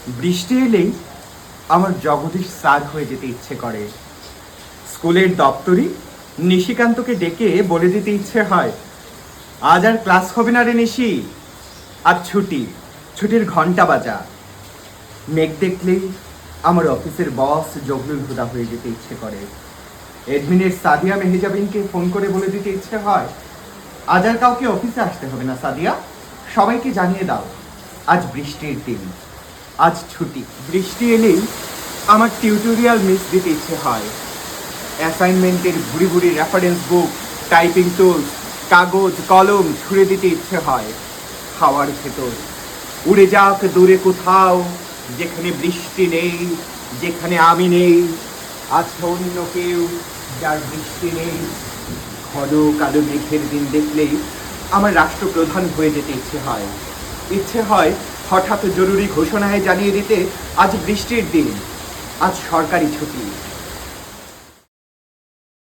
বৃষ্টি এলেই আমার জগদীশ স্যার হয়ে যেতে ইচ্ছে করে। স্কুলের দপ্তরি নিশিকান্তকে ডেকে বলে দিতে ইচ্ছে হয়, আজ আর ক্লাস হবে না রে নিশি, আজ ছুটি, ছুটির ঘন্টা বাজা। মেঘ দেখলেই আমার অফিসের বস জগলুল হুদা হয়ে যেতে ইচ্ছে করে। এডমিনের সাদিয়া মেহেজাবিনকে ফোন করে বলে দিতে ইচ্ছে হয়, আজ আর কাউকে অফিসে আসতে হবে না সাদিয়া, সবাইকে জানিয়ে দাও আজ বৃষ্টির দিন, আজ ছুটি। বৃষ্টি এলেই আমার টিউটোরিয়াল মিস দিতে ইচ্ছে হয়। অ্যাসাইনমেন্টের ভুড়ি ভুড়ি রেফারেন্স বুক, টাইপিং টুলস, কাগজ কলম ছুঁড়ে দিতে ইচ্ছে হয় হাওয়ার ভেতর। উড়ে যাক দূরে কোথাও, যেখানে বৃষ্টি নেই, যেখানে আমি নেই, আছে অন্য কেউ যার বৃষ্টি নেই। ঘন কালো মেঘের দিন দেখলেই আমার রাষ্ট্রপ্রধান হয়ে যেতে ইচ্ছে হয়। ইচ্ছে হয় হঠাৎ জরুরি ঘোষণায় জানিয়ে দিতে, আজ বৃষ্টির দিন, আজ সরকারি ছুটি।